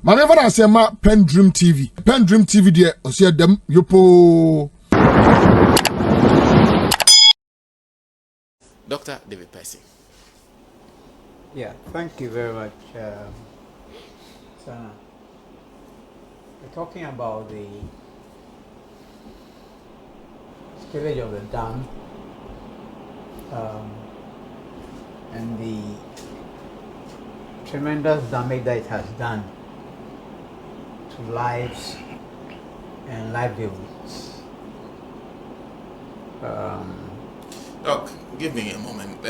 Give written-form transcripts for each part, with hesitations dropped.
Mane fa na se ma PENDREAM TV. PENDREAM TV de osia dem yopo. Dr. David Percy. Yeah, thank you very much, Sana. We're talking about the spillage of the dam and the tremendous damage that it has done to lives and livelihoods. Doc, give me a moment.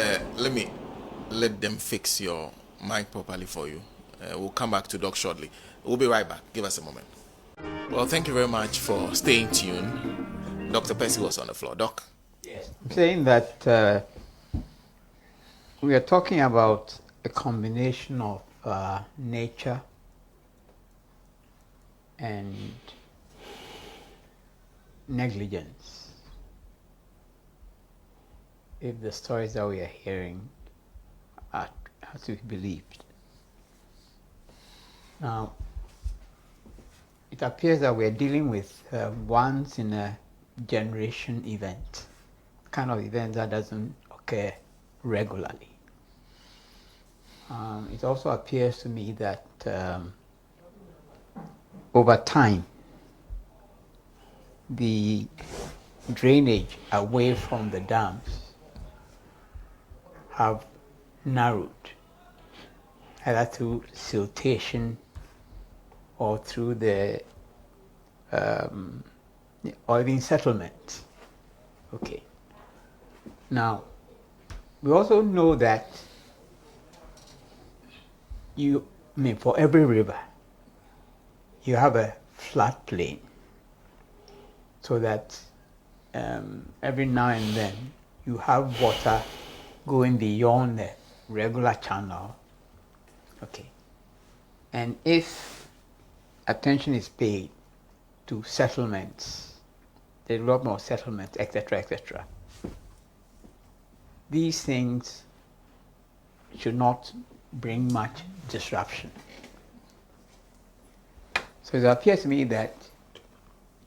Let them fix your mic properly for you. We'll come back to Doc shortly. We'll be right back. Give us a moment. Well, thank you very much for staying tuned. Dr. Percy was on the floor. Doc? Yes. I'm saying that we are talking about a combination of nature and negligence. If the stories that we are hearing are to be believed. Now, it appears that we are dealing with once in a generation event, kind of event that doesn't occur regularly. It also appears to me that over time, the drainage away from the dams have narrowed, either through siltation or through the oiling settlement. Okay. Now, we also know that for every river, you have a flat plain, so that every now and then you have water going beyond the regular channel. Okay. And if attention is paid to settlements, the development of settlements, etc., etc., these things should not bring much disruption. So it appears to me that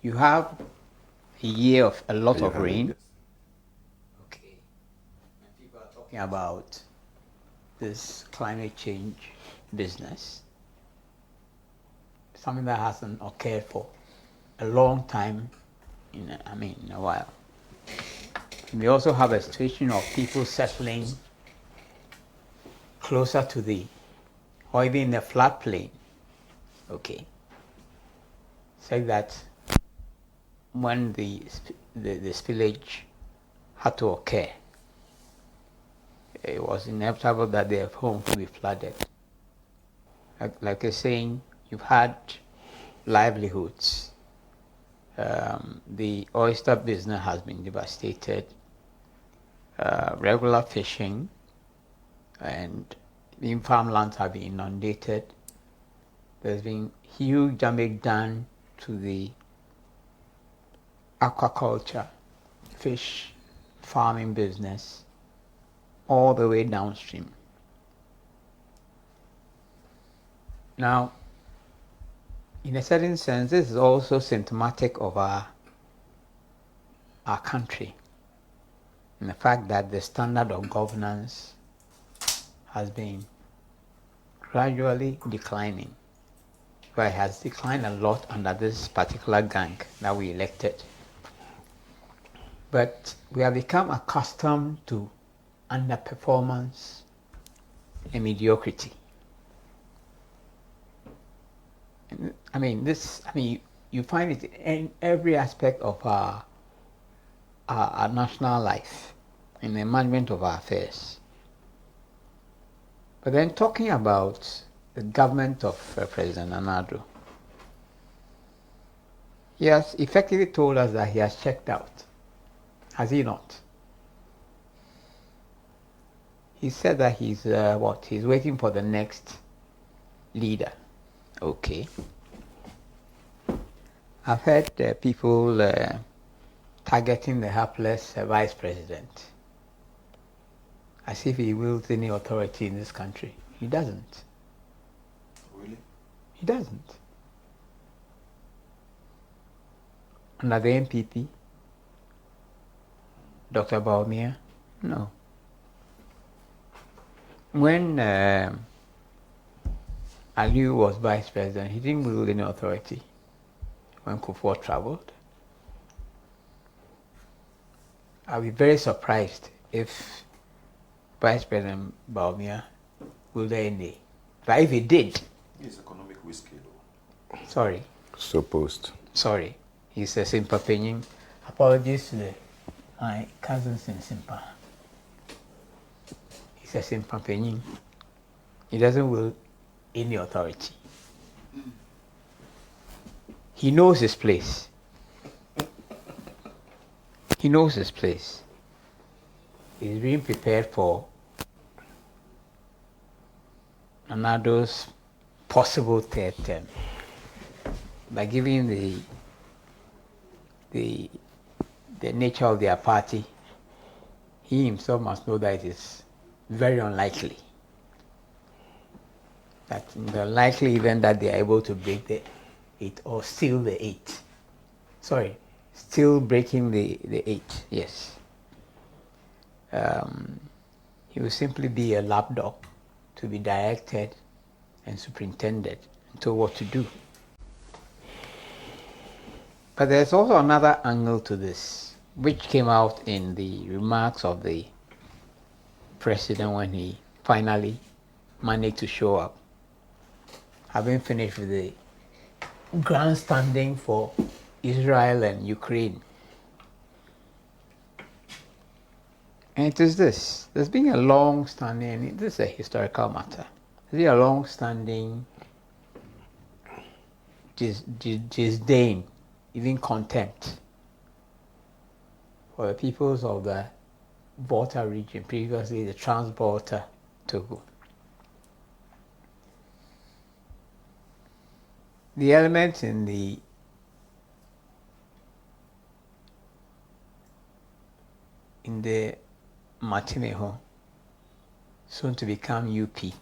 you have a year of a lot of rain. Okay. And people are talking about this climate change business, something that hasn't occurred for a long time, in a while. And we also have a situation of people settling closer to the, or even in the floodplain. Okay. So that when the spillage had to occur, it was inevitable that their homes would be flooded. Like I was saying, you've had livelihoods. The oyster business has been devastated. Regular fishing and the farmlands have been inundated. There's been huge damage done to the aquaculture, fish farming business, all the way downstream. Now, in a certain sense, this is also symptomatic of our country, and the fact that the standard of governance has been gradually declining. But it has declined a lot under this particular gang that we elected. But we have become accustomed to underperformance and mediocrity. You find it in every aspect of our national life, in the management of our affairs. But then talking about the government of President Addo, he has effectively told us that he has checked out. Has he not? He said that he's he's waiting for the next leader. Okay. I've heard people targeting the helpless vice president as if he wields any authority in this country. He doesn't. Really? He doesn't. Under the NPP, Dr. Baumia, no. When Aliu was vice president, he didn't wield any authority when Kufuor traveled. I'll be very surprised if Vice President Baumia wielded any. But if he did... He's economic whiskey, though. Sorry. Supposed. Sorry. He's a Simpa Penying. Apologies to my cousins in Simpa. He's a Simpa Penying. He doesn't wield any authority. He knows his place. He knows his place. He's being prepared for Addo's possible third term by giving the nature of their party. He himself must know that it is very unlikely that in the likely event that they are able to break the 8 or steal the 8. Sorry, still breaking the 8, yes. He will simply be a lapdog to be directed and superintended into what to do. But there's also another angle to this, which came out in the remarks of the president when he finally managed to show up, having finished with the grandstanding for Israel and Ukraine. And it is this. There's been a long-standing, and this is a historical matter, there's been a long-standing disdain, even contempt, for the peoples of the Volta region, previously the Trans-Volta Togo. The elements in the Martineho, soon to become UP.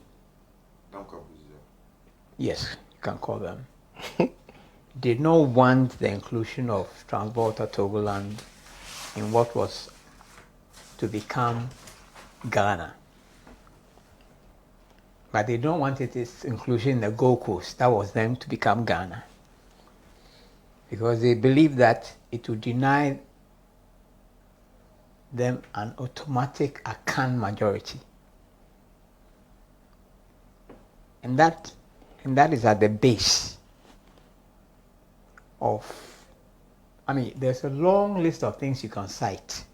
Yes, you can call them. Did not want the inclusion of Trans-Volta Togoland in what was to become Ghana. But they don't want its inclusion in the Gold Coast. That was then to become Ghana. Because they believe that it would deny them an automatic Akan majority. And that is at the base of, there's a long list of things you can cite.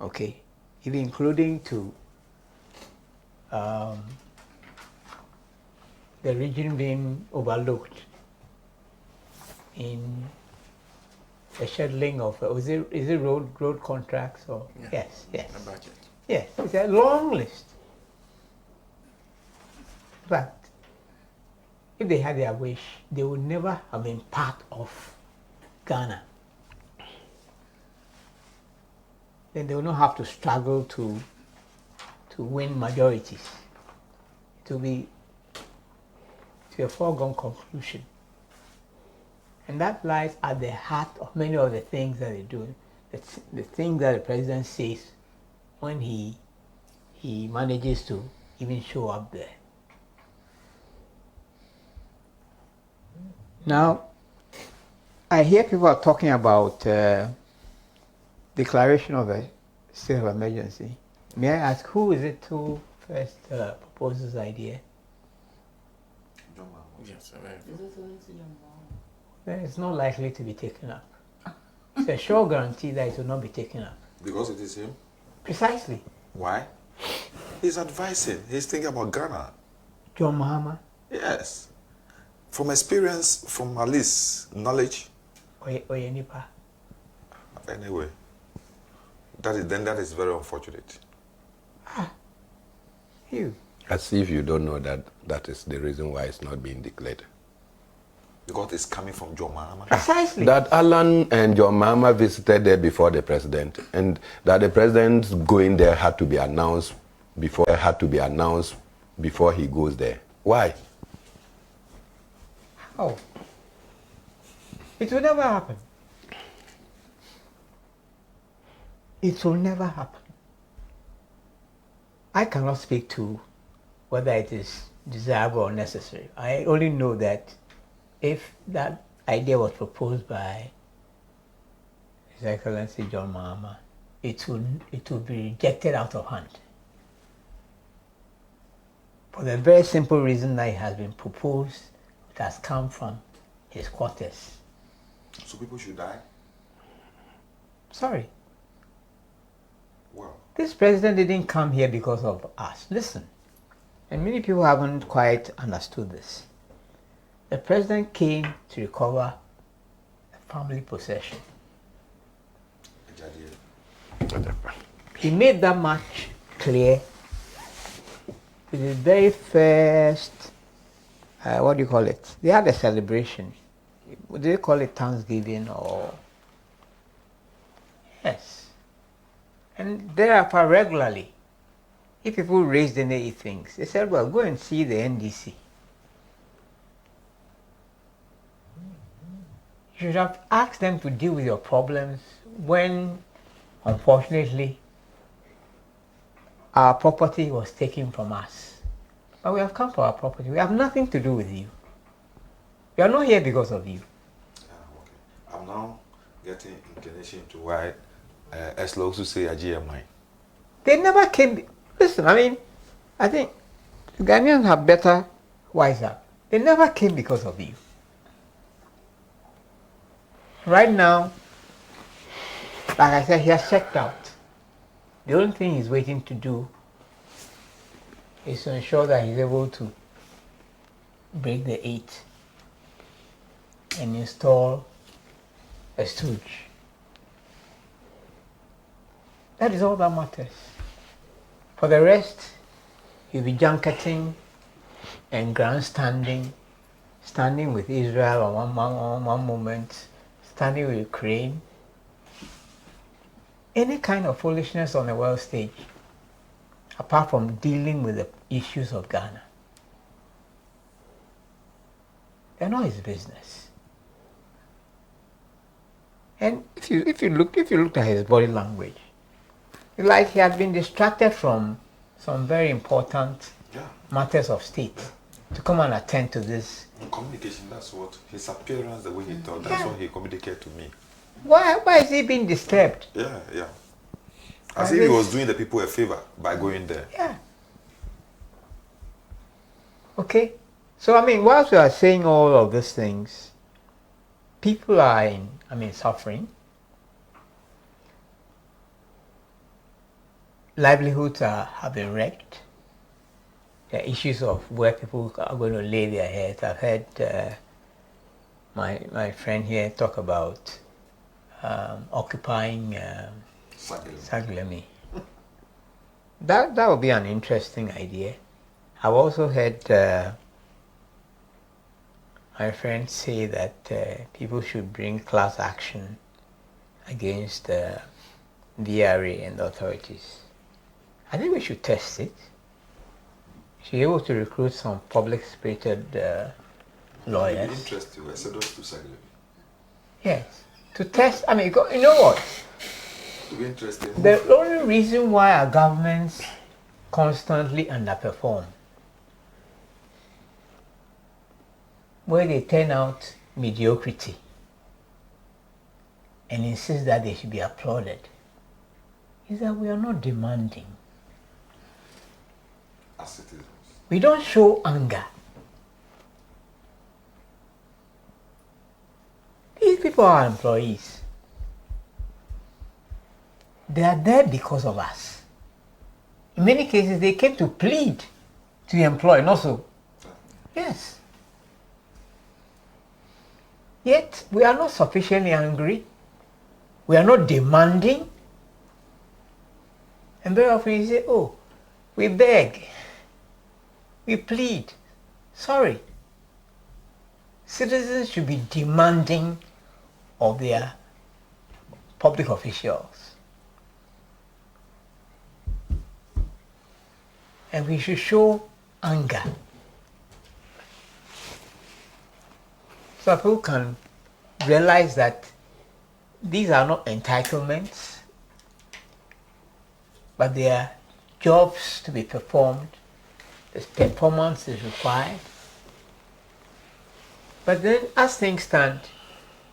Okay, even including to the region being overlooked in the scheduling of, is it road contracts or? Yeah. Yes. The budget. Yes, it's a long list. But if they had their wish, they would never have been part of Ghana. Then they will not have to struggle to win majorities. It will be a foregone conclusion. And that lies at the heart of many of the things that they do. The things that the president says when he manages to even show up there. Now, I hear people are talking about declaration of a state of emergency. May I ask, who is it who first proposed this idea? Yes, Then it's not likely to be taken up. It's a sure guarantee that it will not be taken up. Because it is him? Precisely. Why? He's advising. He's thinking about Ghana. John Mahama. Yes. From experience, from at least knowledge. Oyenipa. Anyway, that is very unfortunate. You. As if you don't know that is the reason why it's not being declared. Because it's coming from John Mahama. Precisely. That Alan and John Mahama visited there before the president, and that the president's going there had to be announced before he goes there. Why? Oh. It will never happen. It will never happen. I cannot speak to whether it is desirable or necessary. I only know that if that idea was proposed by His Excellency John Mahama, it will be rejected out of hand. For the very simple reason that it has been proposed, it has come from his quarters. So people should die? Sorry. Well, This president didn't come here because of us. Listen, and many people haven't quite understood this. The president came to recover a family possession. He made that much clear with his very first, what do you call it? They had a celebration. Do they call it Thanksgiving or? Yes. And thereafter, regularly, if people raised any things, they said, well, go and see the NDC. You should have asked them to deal with your problems when, unfortunately, our property was taken from us. But we have come for our property. We have nothing to do with you. We are not here because of you. okay. I'm now getting inclination to why Xposes to say a GMI. They never came. Listen, I mean, I think the Ghanaians have better wise up. They never came because of you. Right now, like I said, he has checked out. The only thing he's waiting to do is to ensure that he's able to break the 8 and install a stooge. That is all that matters. For the rest, he'll be junketing and grandstanding, standing with Israel on one moment, standing with Ukraine. Any kind of foolishness on the world stage, apart from dealing with the issues of Ghana. They're not his business. And if you looked at his body language, it's like he had been distracted from some very important matters of state to come and attend to this. Communication, that's what his appearance, the way he thought, that's what he communicated to me. Why is he being disturbed? Yeah. As if he was doing the people a favor by going there. Yeah. Okay. So, I mean, whilst we are saying all of these things, people are suffering. Livelihoods have been wrecked. There are issues of where people are going to lay their heads. I've heard my friend here talk about occupying Saglemi. That would be an interesting idea. I've also heard my friend say that people should bring class action against VRA and the authorities. I think we should test it. She's able to recruit some public-spirited lawyers. It'd be interesting. I said those to Saglemi. Yes. To test, I mean, you know what? It'd be interesting. The only reason why our governments constantly underperform, where they turn out mediocrity and insist that they should be applauded, is that we are not demanding. As citizens. We don't show anger. These people are employees. They are there because of us. In many cases, they came to plead to employ, not so. Yes. Yet, we are not sufficiently angry. We are not demanding. And very often you say, oh, we beg. We plead. Sorry. Citizens should be demanding of their public officials. And we should show anger. so people can realize that these are not entitlements, but they are jobs to be performed. This performance is required. But then, as things stand,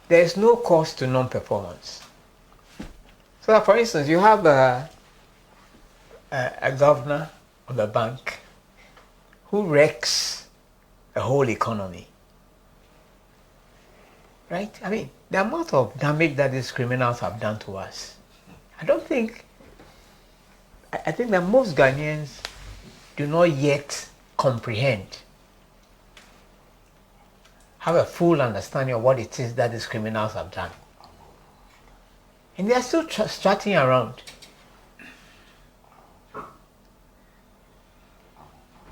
there is no cost to non-performance. So, for instance, you have a governor of a bank who wrecks a whole economy. Right? I mean, the amount of damage that these criminals have done to us, I think that most Ghanaians do not yet comprehend, have a full understanding of what it is that these criminals have done. And they are still strutting around.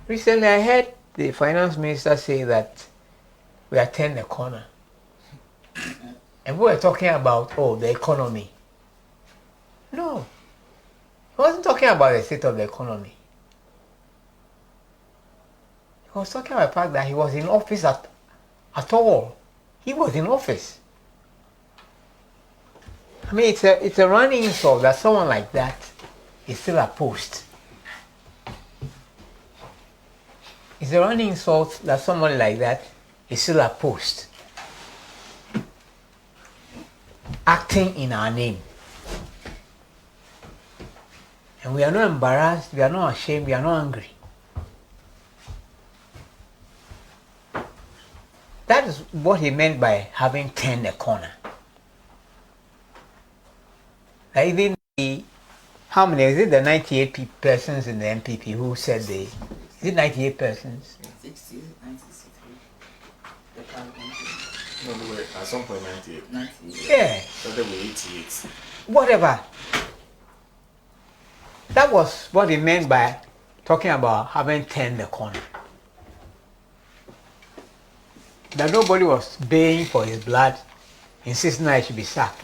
Recently, I heard the finance minister say that we are turning a corner. And we were talking about, the economy. No. He wasn't talking about the state of the economy. He was talking about the fact that he was in office at all. He was in office. I mean, it's a running insult that someone like that is still at post. It's a running insult that someone like that is still at post. Acting in our name. And we are not embarrassed, we are not ashamed, we are not angry. That is what he meant by having turned a corner. Even how many, is it the 98 persons in the MPP who said is it 98 persons? 60, 93. No, they were at some point 98. Yeah. So they were 88. Whatever. That was what he meant by talking about having turned the corner. That nobody was baying for his blood, insisting that he should be sacked.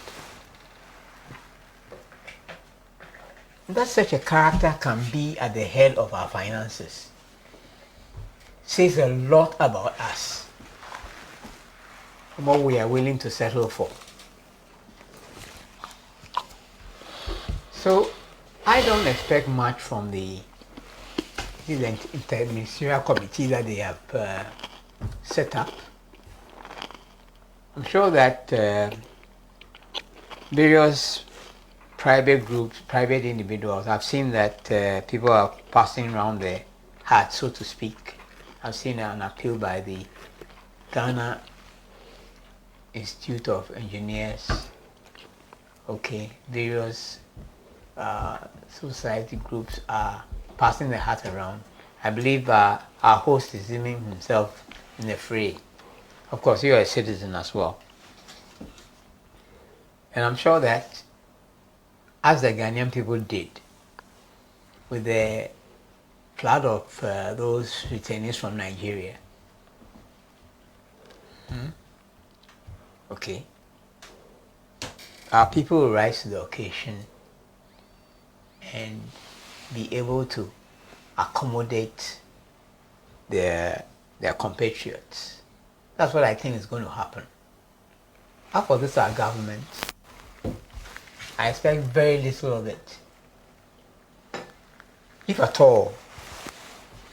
That such a character can be at the head of our finances says a lot about us and what we are willing to settle for. So I don't expect much from the interministerial committee that they have set up. I'm sure that various private groups, private individuals, I've seen that people are passing around their hat, so to speak. I've seen an appeal by the Ghana Institute of Engineers, various society groups are passing the hat around. I believe our host is even himself in the fray. Of course, you are a citizen as well. And I'm sure that as the Ghanaian people did with the flood of those returnees from Nigeria, our people will rise to the occasion and be able to accommodate their compatriots. That's what I think is going to happen. As for this, our government, I expect very little of it. If at all,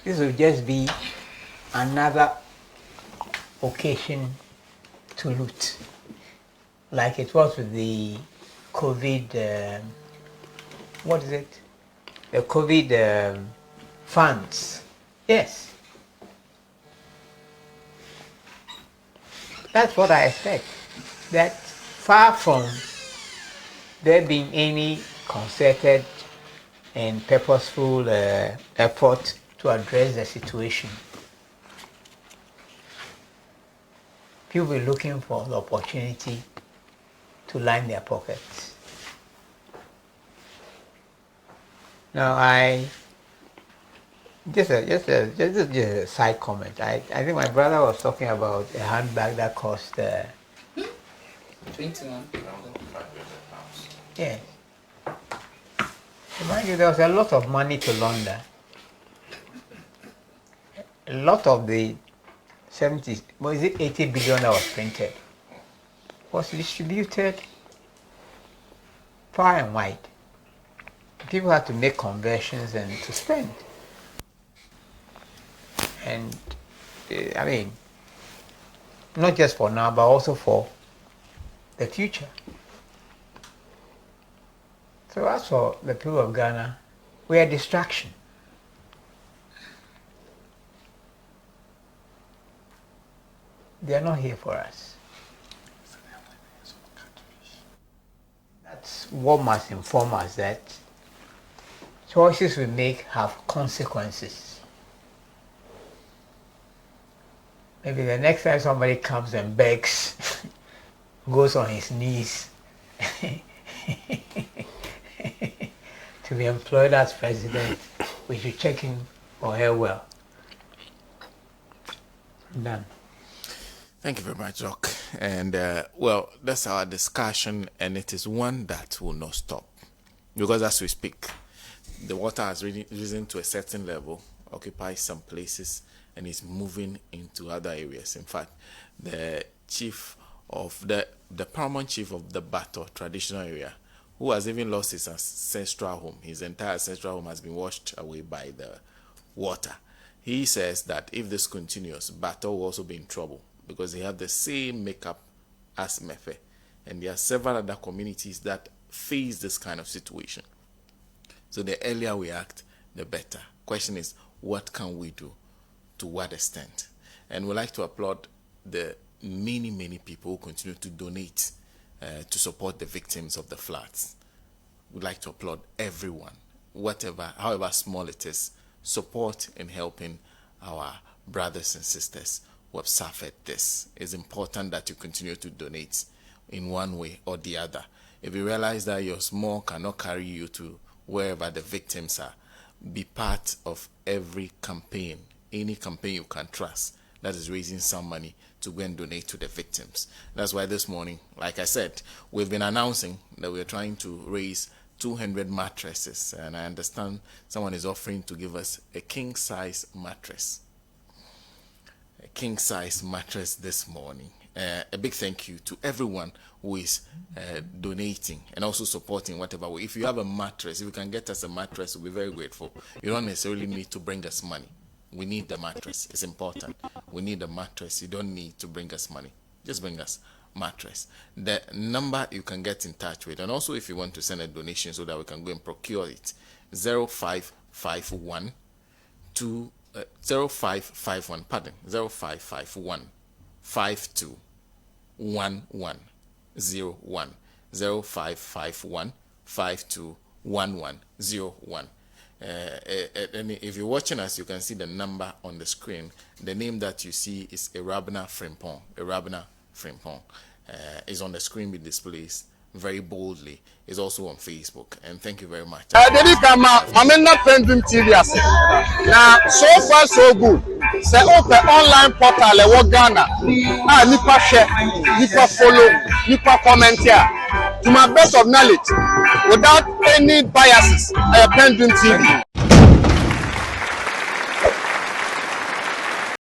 this will just be another occasion to loot, like it was with the COVID, the COVID funds. Yes. That's what I expect. That far from there being any concerted and purposeful effort to address the situation, people will be looking for the opportunity to line their pockets. Now, just a side comment. I think my brother was talking about a handbag that cost 21. yeah. Mind you, there was a lot of money to launder. A lot of the 80 billion that was printed was distributed far and wide. People had to make conversions and to spend. And I mean, not just for now, but also for the future. So as for the people of Ghana, we are a distraction. They are not here for us. That's what must inform us that choices we make have consequences. Maybe the next time somebody comes and begs, goes on his knees to be employed as president, we should check him or her well. Done. Thank you very much, Doc. And well, that's our discussion, and it is one that will not stop. Because as we speak, the water has risen to a certain level, occupies some places, and is moving into other areas. In fact, the chief of the paramount chief of the Bato traditional area, who has even lost his ancestral home, his entire ancestral home has been washed away by the water. He says that if this continues, Bato will also be in trouble, because they have the same makeup as Mefe. And there are several other communities that face this kind of situation. So the earlier we act, the better. Question is, what can we do? To what extent? And we'd like to applaud the many people who continue to donate to support the victims of the floods. We'd like to applaud everyone, however small it is, support in helping our brothers and sisters who have suffered this. It's important that you continue to donate in one way or the other. If you realize that your small cannot carry you to wherever the victims are, be part of every campaign, any campaign you can trust that is raising some money to go and donate to the victims. That's why this morning, like I said, we've been announcing that we're trying to raise 200 mattresses, and I understand someone is offering to give us a king-size mattress. A king-size mattress this morning. A big thank you to everyone who is donating and also supporting whatever way. If you have a mattress, if you can get us a mattress, we'll be very grateful. You don't necessarily need to bring us money. We need the mattress. It's important. We need the mattress. You don't need to bring us money. Just bring us mattress. The number you can get in touch with, and also if you want to send a donation so that we can go and procure it, 0551 521101 0551 521101. And if you're watching us, you can see the number on the screen. The name that you see is Erabna Frimpong. Erabna Frimpong is on the screen with displays very boldly. It's also on Facebook. And thank you very much. I'm not PENDREAM TV. Now, so far so good. Say open online portal le Ghana. Nipa share, nipa follow, nipa comment here. To my best of knowledge, without any biases, PENDREAM TV.